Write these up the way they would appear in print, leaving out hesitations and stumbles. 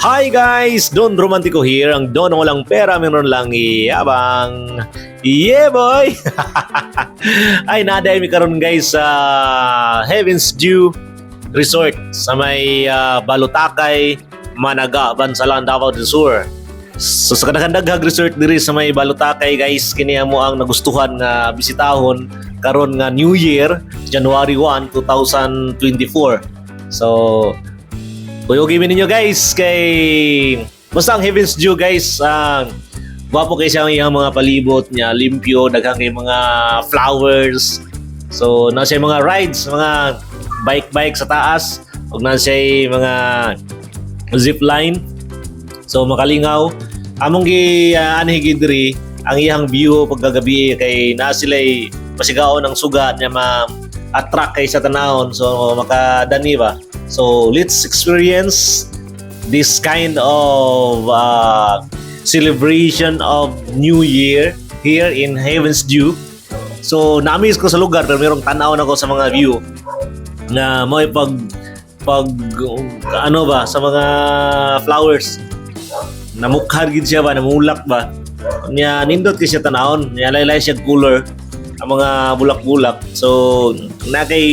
Hi guys! Don Romantico here. Ang Don ng walang pera, meron lang iyabang. Yeah boy! Ay, naday mi karon guys sa Heaven's Dew Resort sa may Balutakay, Managa, Bansalan, Davao del Sur. So sa kadaghang resort diri sa may Balutakay guys, kini mo ang nagustuhan nga bisitahon karon nga New Year, January 1, 2024. So kuyogin ninyo guys kay basta ang Heaven's Dew guys, gwapo kay siya ang iyang mga palibot niya, limpyo, daghang kay mga flowers. So na siya mga rides, mga bike sa taas, ug na siya mga zip line. So makalingaw among gi anhi diri ang iyang view pagkagabi kay na sila'y pasigaon ang sugat niya ma-attract kay sa tanawon, so makadani ba. So let's experience this kind of celebration of New Year here in Heaven's Dew. So na-miss ko sa lugar pero merong tanaw na ko sa mga view na may pag ano ba sa mga flowers. Namukhad gid siya ba, namulak ba. Nya nindot kay siya tanawon, nya laylay siya color ang mga bulak-bulak. So na kay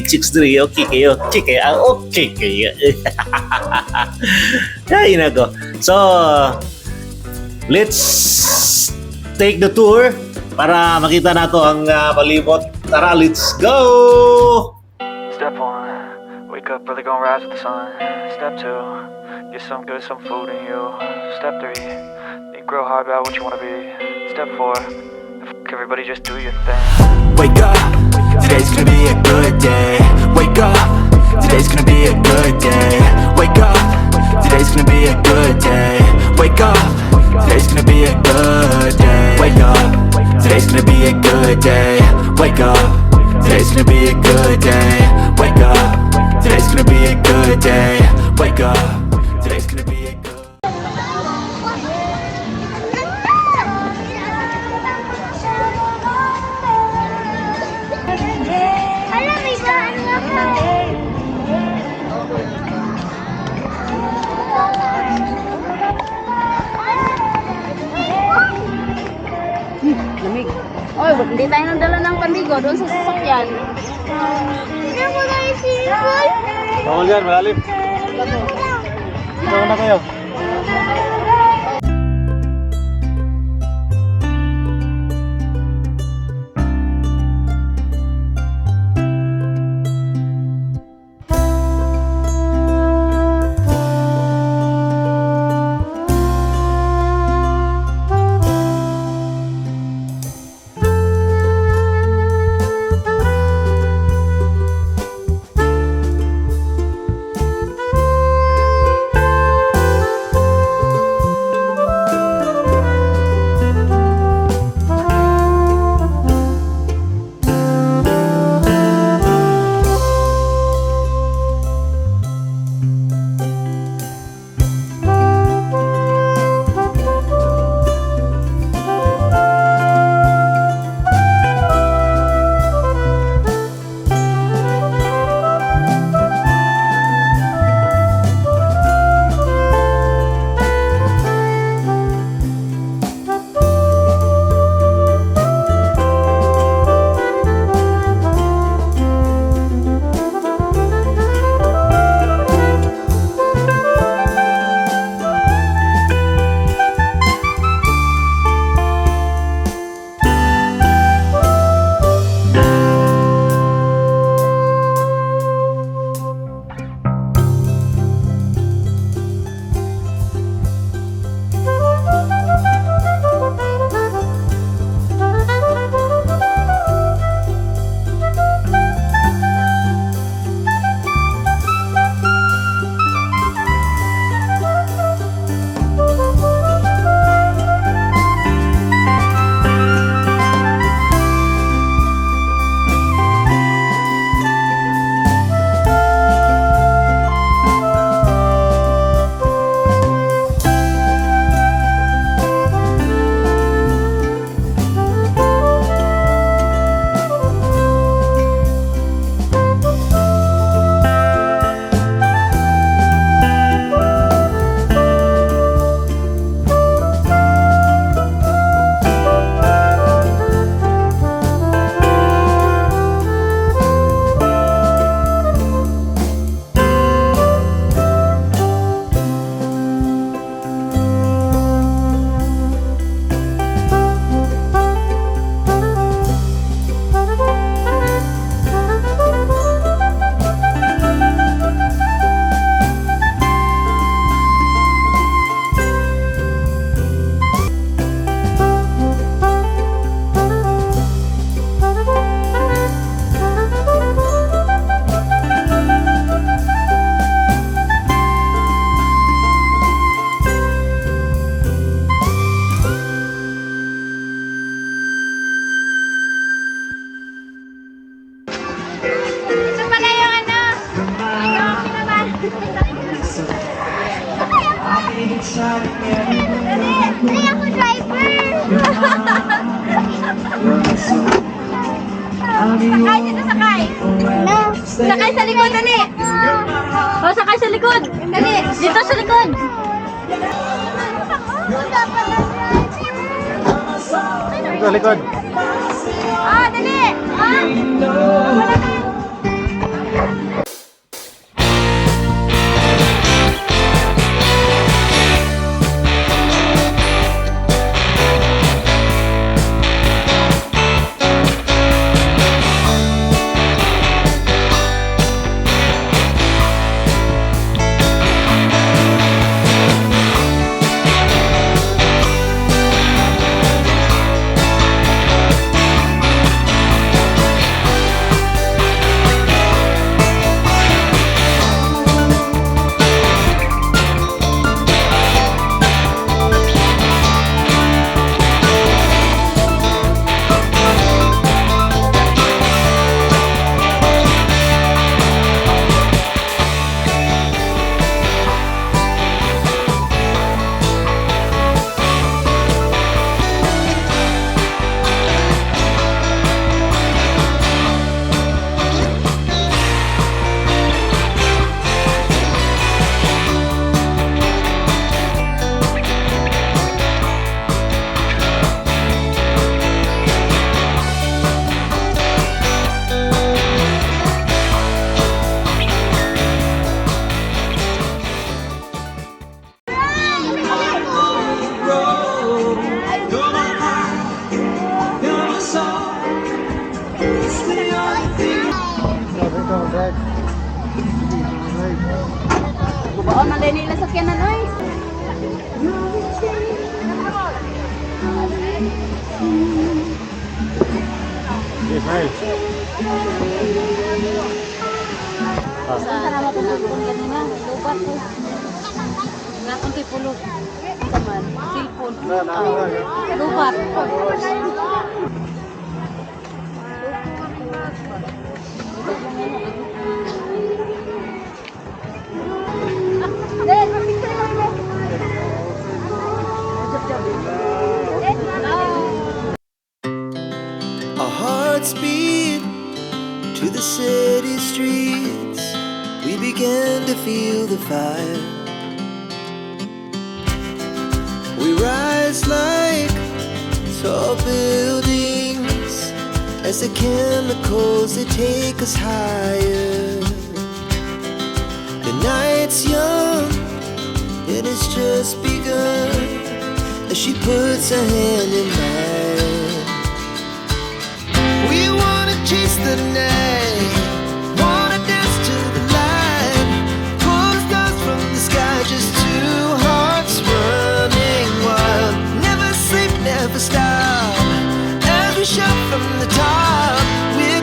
chicks diri, okay kayo. Okay kayo. Ay nako. So let's take the tour para makita nato ang palibot. Tara, let's go! Step 1, wake up early, gonna rise with the sun. Step 2, get some good, some food in you. Step 3, think real hard about what you wanna be. Step 4, everybody just do your thing. Wake up, today's gonna be a good day. Wake up, today's gonna be a good day. Wake up, today's gonna be a good day. Wake up, today's gonna be a good day. Wake up, today's gonna be a good day. Wake up, today's gonna be a good day. Wake up, today's gonna be a good day. Wake up, today's gonna be a good. Lamig. Oy, hindi tayo nandala ng pandigo doon sa sasakyan. Hindi mo na isipon. Bawal yan, malalim. Ito na kayo. Dali ako driver! Sakay, dito sakay! Sakay sa likod, dali! O, sakay sa likod! Dali! Dito sa likod! Ito, likod. Ah, dali! Ah! Bubaon man din nila sa kyanan, oy. Saan naman kung kanina? Lubat ko. Nga kung tipulog. Saman, cellphone. Lubat. Our hearts beat to the city streets. We began to feel the fire. We rise like tall buildings as the chemicals they take us higher. The night's young, it has just begun as she puts her hand in mine. We wanna chase the night, wanna dance to the light, pull the stars from the sky, just two hearts running wild. Never sleep, never stop, as we shout from the top. We're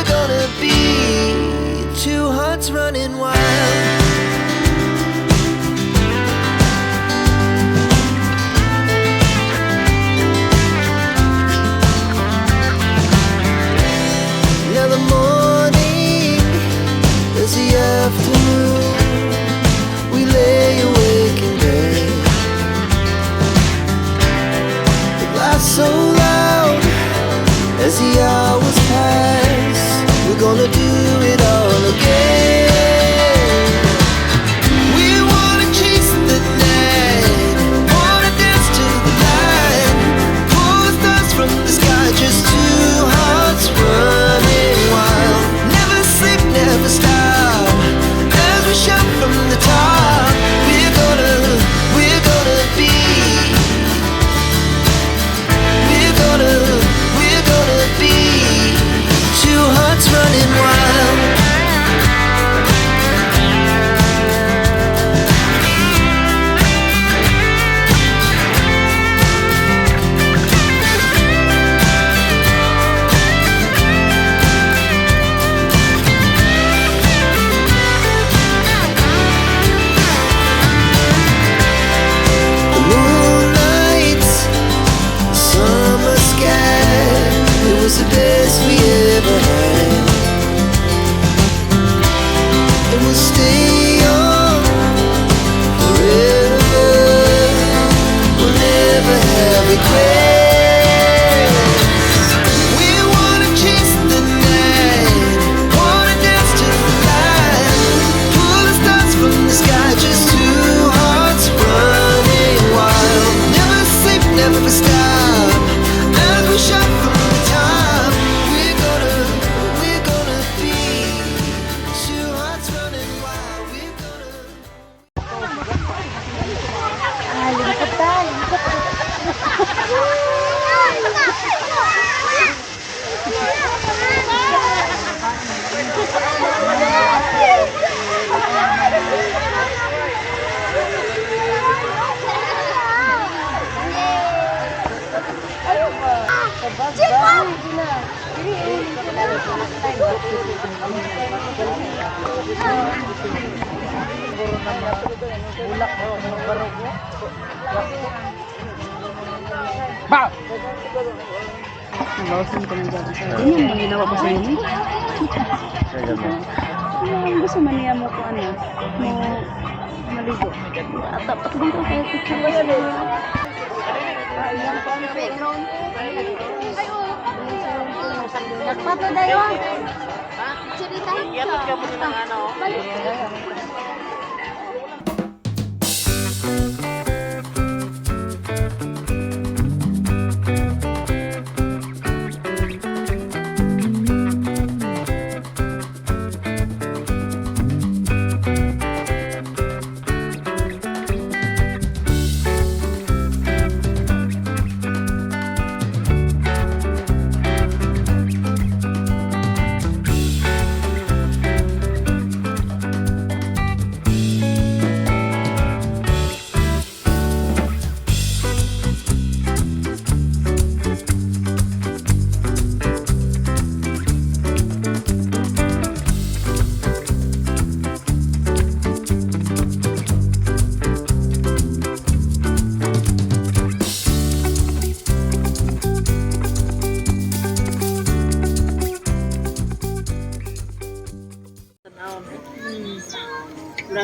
gonna be two hearts running wild. Nabawasan ko ng gabi sa ganyan. Yung ginawa ko sa'yo ni. Gusto man niya mo ko ano. Mo maligo. At dapat din ko kayo picture ko yan. Nagpato dayo. Chiritahin ka. Balik.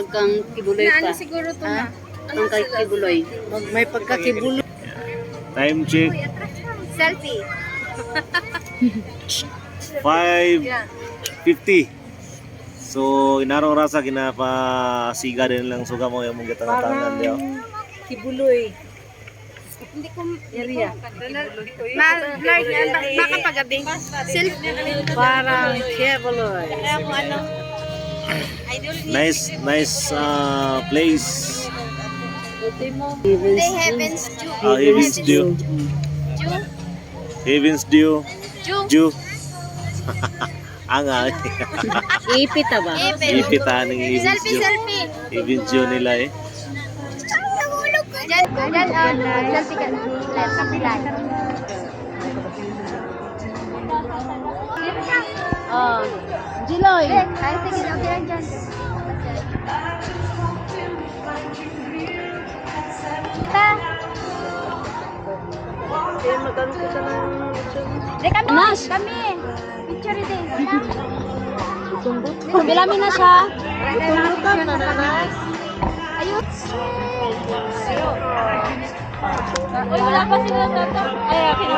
Kang kibuloy pa. Siguro to na. Ang kay kibuloy. May pagkakibuloy. Time check. Selfie. 5:50. So inarong rasa kinapasiga din lang suga mo yung mong gitangan diyo. Kibuloy. Hindi ko area. Ma-large yan baka pagabi. Selfie. Parang kibuloy. Ano? Nice place. Heaven's Dew. Heaven's Dew. Dew. Anga. Ipita ba? Ipita ng Heaven's Dew. Heaven's Dew nila eh. Selfie ka. Oh, Jiloy. Ay, sige, okay lang dyan. Kami. Picture din. Bilami na siya. Ayun. Uy, wala pa sila dito. Ay, okay.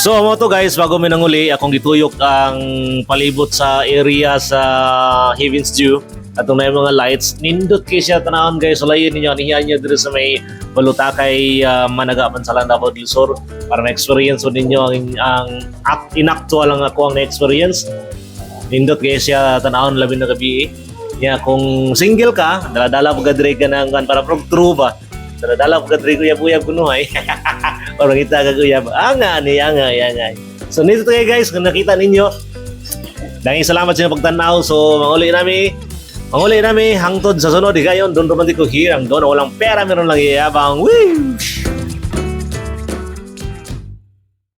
So mo to guys, bago mi nanguli, akong gituyok ang palibot sa area sa Heaven's Dew. Atong na yung mga lights. Nindot kayo siya tanahon guys. Sulayin ninyo, anihan nyo dito sa may Balutakay, Managa, Bansalan, Davao del Sur para ma-experience ninyo ang inactual ang ako ang na-experience. Nindot kayo siya tanahon labi na gabi. Yeah, kung single ka, dala-dala mo gadre ka ng para true ba? Dala-dala mo gadre kuyab-kuyab kunuhay. Orang kita kaguyab. Angay. So nito tayo guys, kung nakita ninyo. Dahil salamat sa pagtanaw. So manguli nami hangtod sa sunod. Higayon, Don Romantiko here. Ang doon walang pera, meron lang iyabang. Woo!